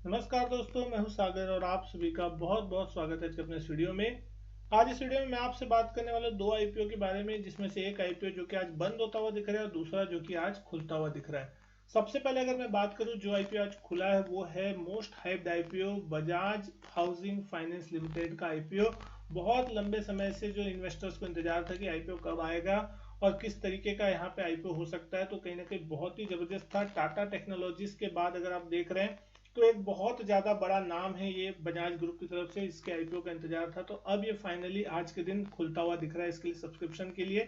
नमस्कार दोस्तों, मैं हूं सागर और आप सभी का बहुत बहुत स्वागत है आज के अपने इस वीडियो में। आज इस वीडियो में मैं आपसे बात करने वाला हूं दो आईपीओ के बारे में, जिसमें से एक आईपीओ जो कि आज बंद होता हुआ दिख रहा है और दूसरा जो कि आज खुलता हुआ दिख रहा है। सबसे पहले अगर मैं बात करूं, जो आईपीओ आज खुला है वो है most hyped IPO Bajaj housing finance limited का आईपीओ। बहुत लंबे समय से जो इन्वेस्टर्स को इंतजार था कि आईपीओ कब आएगा और किस तरीके का यहाँ पे आईपीओ हो सकता है, तो कहीं ना कहीं बहुत ही जबरदस्त था। टाटा टेक्नोलॉजीज के बाद अगर आप देख रहे हैं तो एक बहुत ज्यादा बड़ा नाम है ये बजाज ग्रुप की तरफ से, इसके आईपीओ का इंतजार था। तो अब ये फाइनली आज के दिन खुलता हुआ दिख रहा है। इसके लिए सब्सक्रिप्शन के लिए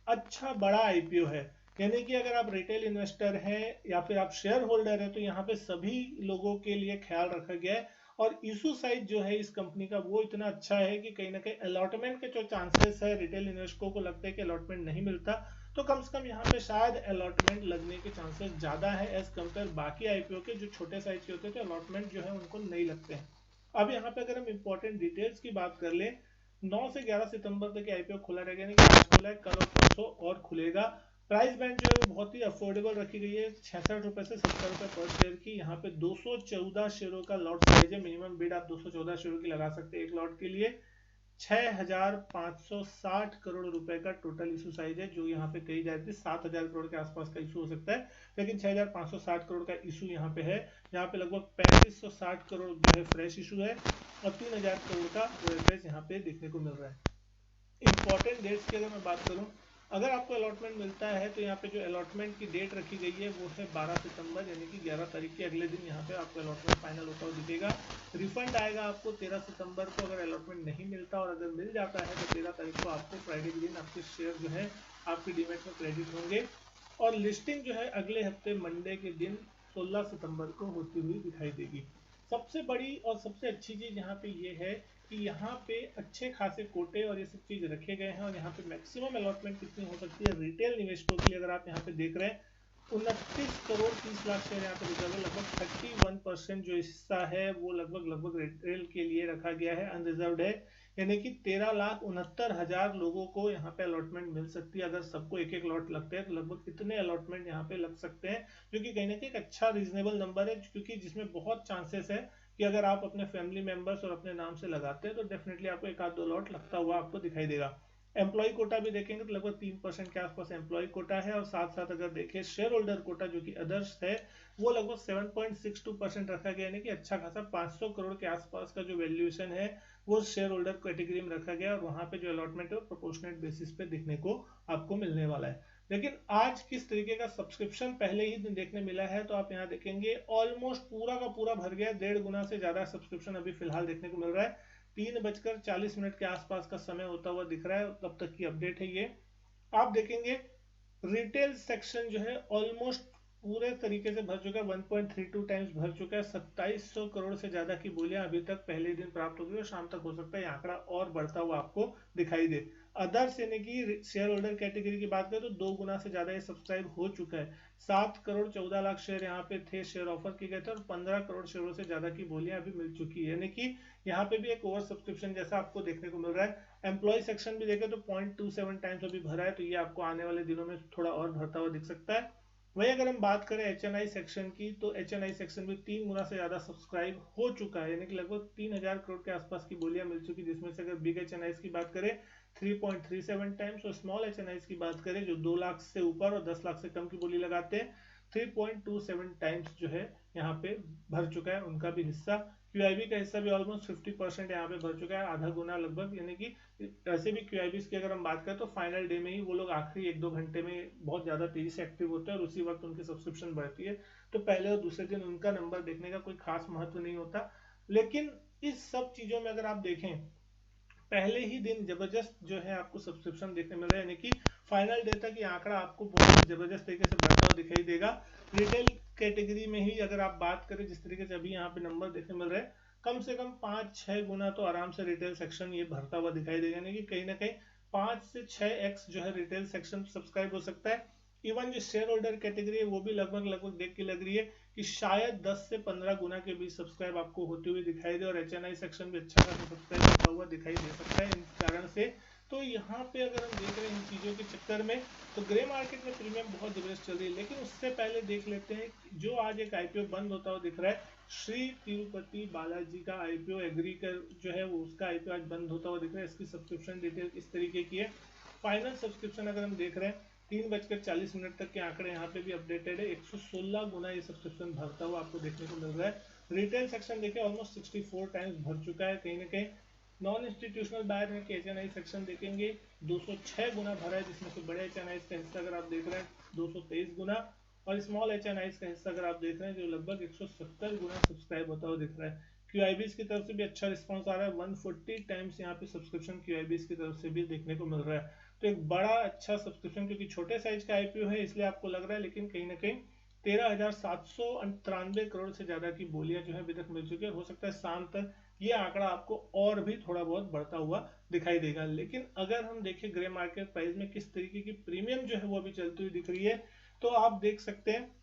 अच्छा बड़ा आईपीओ है, यानी कि अगर आप रिटेल इन्वेस्टर हैं या फिर आप शेयर होल्डर हैं तो यहाँ पे सभी लोगों के लिए ख्याल रखा गया है। और इशू साइज जो है इस कंपनी का वो इतना अच्छा है कि कहीं ना कहीं अलॉटमेंट के जो चांसेस है, रिटेल इन्वेस्टरों को लगता है कि अलॉटमेंट नहीं मिलता, तो कम से कम यहाँ पे शायद अलॉटमेंट लगने के चांसेस ज्यादा है एज कम्पेयर बाकी आईपीओ के जो छोटे साइज के होते थे, अलॉटमेंट जो है उनको नहीं लगते हैं। अब यहाँ पे अगर हम इंपॉर्टेंट डिटेल्स की बात कर ले, 9 से 11 सितंबर तक आईपीओ खुला रहेगा, यानी कि आज खुला है, कल और परसों और खुलेगा। प्राइस बैंड जो है वो बहुत ही अफोर्डेबल रखी गई है, 66 रुपए से 70 रुपए पर शेयर की। यहाँ पे 214 शेयरों का लॉट साइज है, मिनिमम बिड आप 214 शेयरों की लगा सकते हैं एक लॉट के लिए। 6,560 करोड़ रुपए का टोटल इशू साइज है, जो यहाँ पे कही जाती है 7,000 करोड़ के आसपास का इशू हो सकता है, लेकिन 6,560 करोड़ का इशू यहाँ पे है। यहाँ पे लगभग 3560 करोड़ जो है फ्रेश इशू है और 3,000 करोड़ का ओएफएस यहाँ पे देखने को मिल रहा है। इंपॉर्टेंट डेट्स की अगर मैं बात करूं, अगर आपको अलॉटमेंट मिलता है तो यहाँ पे जो अलॉटमेंट की डेट रखी गई है वो है 12 सितंबर, यानी कि 11 तारीख के अगले दिन यहाँ पे आपको अलॉटमेंट फाइनल होता हुआ दिखेगा। रिफंड आएगा आपको 13 सितंबर को अगर अलॉटमेंट नहीं मिलता, और अगर मिल जाता है तो 13 तारीख को आपको फ्राइडे के दिन आपके शेयर जो है आपकी डीमेट में क्रेडिट होंगे। और लिस्टिंग जो है अगले हफ्ते मंडे के दिन 16 सितंबर को होती हुई दिखाई देगी। सबसे बड़ी और सबसे अच्छी चीज यहाँ पे ये है कि यहाँ पे अच्छे खासे कोटे और ये सब चीज रखे गए हैं, और यहाँ पे मैक्सिमम अलॉटमेंट कितनी हो सकती है रिटेल निवेशकों के लिए, अगर आप यहाँ पे देख रहे हैं 29 करोड़ 30 लाख शेयर यहाँ पे रिजर्व है। लगभग 31% जो हिस्सा है वो लगभग रिटेल के लिए रखा गया है, अनरिजर्व है, यानी कि 13,69,000 लोगों को यहाँ पे अलॉटमेंट मिल सकती है। अगर सबको एक एक लॉट लगते हैं तो लगभग इतने अलॉटमेंट यहाँ पे लग सकते हैं, जो कि कहीं ना कहीं एक अच्छा रीजनेबल नंबर है, क्योंकि जिसमें बहुत चांसेस है कि अगर आप अपने फैमिली मेंबर्स और अपने नाम से लगाते हैं तो डेफिनेटली आपको एक आध दो लॉट लगता हुआ आपको दिखाई देगा। एम्प्लॉय कोटा भी देखेंगे तो लगभग 3% के आसपास एम्प्लॉय कोटा है, और साथ साथ अगर देखें शेयर होल्डर कोटा जो कि अदर्स है, वो लगभग 7.62% रखा गया, यानी कि अच्छा खासा 500 करोड़ के आसपास का जो वैल्यूएशन है वो शेयर होल्डर कैटेगरी में रखा गया, और वहां पे जो अलॉटमेंट है वो प्रोपोर्शनेट बेसिस पे देखने को आपको मिलने वाला है। लेकिन आज किस तरीके का सब्सक्रिप्शन पहले ही दिन देखने मिला है, तो आप यहाँ देखेंगे ऑलमोस्ट पूरा का पूरा भर गया, 1.5 गुना से ज्यादा सब्सक्रिप्शन अभी फिलहाल देखने को मिल रहा है। 3:40 के आसपास का समय होता हुआ दिख रहा है, तब तक की अपडेट है ये। आप देखेंगे रिटेल सेक्शन जो है ऑलमोस्ट पूरे तरीके से भर चुका है, 1.32 टाइम्स भर चुका है। 2700 करोड़ से ज्यादा की बोलियां अभी तक पहले दिन प्राप्त हो गई, और शाम तक हो सकता है ये आंकड़ा और बढ़ता हुआ आपको दिखाई दे। अदर्स यानी कि शेयर होल्डर कैटेगरी की बात करें तो 2 गुना से ज्यादा ये सब्सक्राइब हो चुका है। 7,14,00,000 शेयर यहाँ पे थे, शेयर ऑफर किए गए थे, और 15 करोड़ शेयरों से ज्यादा की बोलियां अभी मिल चुकी है, यानी कि यहाँ पे भी एक ओवर सब्सक्रिप्शन जैसा आपको देखने को मिल रहा है। एम्प्लॉय सेक्शन भी देखें तो 0.27 टाइम्स अभी भरा है, तो ये आपको आने वाले दिनों में थोड़ा और भरता हुआ दिख सकता है। वही अगर हम बात करें एचएनआई सेक्शन की, तो एचएनआई सेक्शन भी 3 गुना से ज्यादा सब्सक्राइब हो चुका है, यानी कि लगभग 3,000 करोड़ के आसपास की बोलियां मिल चुकी, जिसमें से अगर बिग एचएनआई की बात करें 3.37 टाइम्स, और स्मॉल एचएनआई की बात करें जो 2 लाख से ऊपर और 10 लाख से कम की बोली लगाते हैं, 3.27 टाइम्स जो है यहाँ पे भर चुका है उनका भी हिस्सा। क्यूआईबी का हिस्सा भी ऑलमोस्ट 50% यहाँ पे भर चुका है, आधा गुना लगभग, यानी कि वैसे भी क्यूआईबी की अगर हम बात करें तो फाइनल डे में ही वो लोग आखिरी 1-2 घंटे में बहुत ज्यादा तेजी से एक्टिव होते हैं और उसी वक्त उनकी सब्सक्रिप्शन बढ़ती है, तो पहले और दूसरे दिन उनका नंबर देखने का कोई खास महत्व नहीं होता। लेकिन इस सब चीजों में अगर आप देखें, पहले ही दिन जबरदस्त जो है आपको सब्सक्रिप्शन देखने मिल रहा है, यानी कि फाइनल डे तक ये आंकड़ा आपको बहुत जबरदस्त तरीके से बढ़ता हुआ दिखाई देगा। रिटेल कैटेगरी में ही अगर आप बात करें, जिस तरीके से अभी यहाँ पे नंबर देखने मिल रहे हैं, कम से कम 5-6 गुना तो आराम से रिटेल सेक्शन ये भरता हुआ दिखाई देगा, यानी कि कहीं ना कहीं 5 से 6x जो है रिटेल सेक्शन सब्सक्राइब हो सकता है। इवन जो शेयर होल्डर कैटेगरी है वो भी लगभग देख के लग रही है कि शायद 10 से 15 गुना के बीच सब्सक्राइब आपको होती हुई दिखाई दे, और एचएनआई सेक्शन भी अच्छा खासा सब्सक्राइब होता हुआ दिखाई दे सकता है। इन कारण से तो यहाँ पे अगर हम देख रहे हैं इन चीज़ों के चक्कर में, तो ग्रे मार्केट में प्रीमियम बहुत जबरदस्त चल रही है। लेकिन उससे पहले देख लेते हैं जो आज एक आईपीओ बंद होता हुआ दिख रहा है, श्री तिरुपति बालाजी का आईपीओ एग्री कर जो है वो उसका आईपीओ आज बंद होता हुआ दिख रहा है। इसकी सब्सक्रिप्शन डिटेल इस तरीके की है। फाइनल सब्सक्रिप्शन अगर हम देख रहे हैं 3:40 तक के आंकड़े यहाँ पे भी अपडेटेड है। 116 गुना ये सब्सक्रिप्शन भरता हुआ आपको देखने को मिल रहा है। रिटेल सेक्शन देखिए ऑलमोस्ट 64 टाइम्स भर चुका है। कहीं ना कहीं नॉन इंस्टीट्यूशनल बायर है कि एचएनआई सेक्शन देखेंगे 206 गुना भरा है, जिसमें से बड़े एचएनआई का हिस्सा अगर आप देख रहे हैं 223 गुना, और स्मॉल एचएनआई का हिस्सा अगर आप देख रहे हैं जो लगभग 170 गुना सब्सक्राइब होता हुआ दिख रहा है। क्यूआईबीज की तरफ से भी अच्छा रिस्पांस आ रहा है। 140 टाइम्स यहाँ पे सब्सक्रिप्शन क्यूआईबीज की तरफ से भी देखने को मिल रहा है। तो एक बड़ा अच्छा सब्सक्रिप्शन, क्योंकि छोटे साइज का आईपीओ है इसलिए आपको लग रहा है, लेकिन कहीं ना कहीं 13,793 करोड़ से ज्यादा की बोलियां जो है अभी तक मिल चुकी है। हो सकता है शाम तक ये आंकड़ा आपको और भी थोड़ा बहुत बढ़ता हुआ दिखाई देगा। लेकिन अगर हम देखें ग्रे मार्केट प्राइस में किस तरीके की प्रीमियम जो है वो अभी चलती हुई दिख रही है, तो आप देख सकते हैं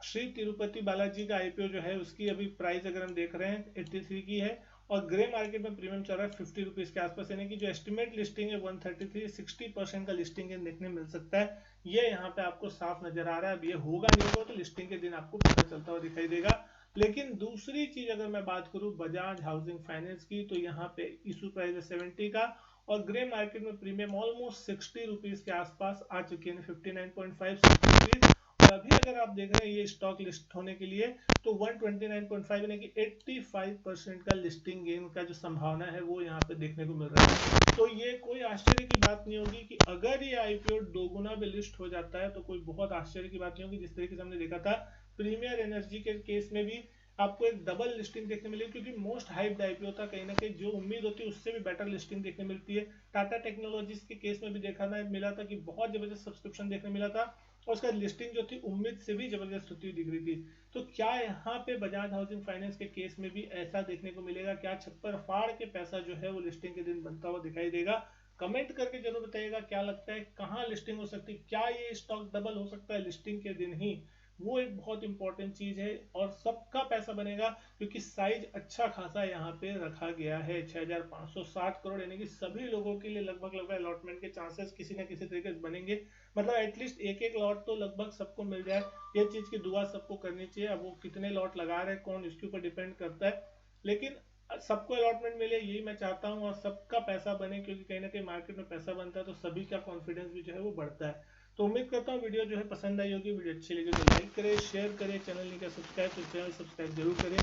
श्री तिरुपति बालाजी का आईपीओ जो है उसकी अभी प्राइस अगर हम देख रहे हैं 83 की है, और ग्रे मार्केट में प्रीमियम चल रहा है 50 रुपीज के आसपास, यानी कि जो एस्टिमेट लिस्टिंग है 133, 60% का लिस्टिंग देखने मिल सकता है। ये यहाँ पे आपको साफ नजर आ रहा है। अब ये होगा नहीं होगा तो लिस्टिंग के दिन आपको पता चलता हुआ दिखाई देगा। लेकिन दूसरी चीज अगर मैं बात करूं बजाज हाउसिंग फाइनेंस की, तो यहाँ पे इशू प्राइस है 70 का, और ग्रे मार्केट में प्रीमियम ऑलमोस्ट 60 रुपीज के आसपास आ चुके हैं, 59.5 रुपीज। और अभी अगर आप देख रहे हैं ये स्टॉक लिस्ट होने के लिए तो 129.5 यानी कि 85% का लिस्टिंग गेन का जो संभावना है वो यहाँ पे देखने को मिल रहा है। तो ये कोई आश्चर्य की बात नहीं होगी कि अगर ये आईपीओ 2 गुना भी लिस्ट हो जाता है तो कोई बहुत आश्चर्य की बात नहीं होगी। जिस तरीके से हमने देखा था प्रीमियर एनर्जी के केस में भी आपको एक डबल लिस्टिंग देखने मिलेगी, क्योंकि मोस्ट हाइप्ड आईपीओ था। कहीं ना कहीं जो उम्मीद होती है उससे भी बेटर लिस्टिंग देखने मिलती है। टाटा टेक्नोलॉजीज के केस में भी देखा मिला था कि बहुत जबरदस्त सब्सक्रिप्शन देखने मिला था, और उसका लिस्टिंग जो थी उम्मीद से भी जबरदस्त होती हुई दिख रही थी। तो क्या यहाँ पे बजाज हाउसिंग फाइनेंस के केस में भी ऐसा देखने को मिलेगा? क्या छप्पर फाड़ के पैसा जो है वो लिस्टिंग के दिन बनता हुआ दिखाई देगा? कमेंट करके जरूर बताइएगा क्या लगता है कहाँ लिस्टिंग हो सकती है। क्या ये स्टॉक डबल हो सकता है लिस्टिंग के दिन ही? वो एक बहुत इंपॉर्टेंट चीज है, और सबका पैसा बनेगा क्योंकि साइज अच्छा खासा यहाँ पे रखा गया है 6,560 करोड़, यानी कि सभी लोगों के लिए लगभग अलॉटमेंट के चांसेस किसी ना किसी तरीके से बनेंगे। मतलब एटलीस्ट एक एक लॉट तो लगभग सबको मिल जाए, ये चीज की दुआ सबको करनी चाहिए। अब वो कितने लॉट लगा रहे हैं कौन, इसके ऊपर डिपेंड करता है, लेकिन सबको अलॉटमेंट मिले यही मैं चाहता हूँ, और सबका पैसा बने, क्योंकि कहीं ना कहीं मार्केट में पैसा बनता है तो सभी का कॉन्फिडेंस भी जो है वो बढ़ता है। तो उम्मीद करता हूँ वीडियो जो है पसंद आई होगी। वीडियो अच्छी लगी तो लाइक करें, शेयर करें, चैनल नहीं किया सब्सक्राइब तो चैनल सब्सक्राइब जरूर करें।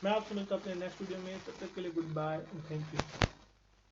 मैं आपसे मिलता हूँ अपने नेक्स्ट वीडियो में, तब तक के लिए गुड बाय, थैंक यू।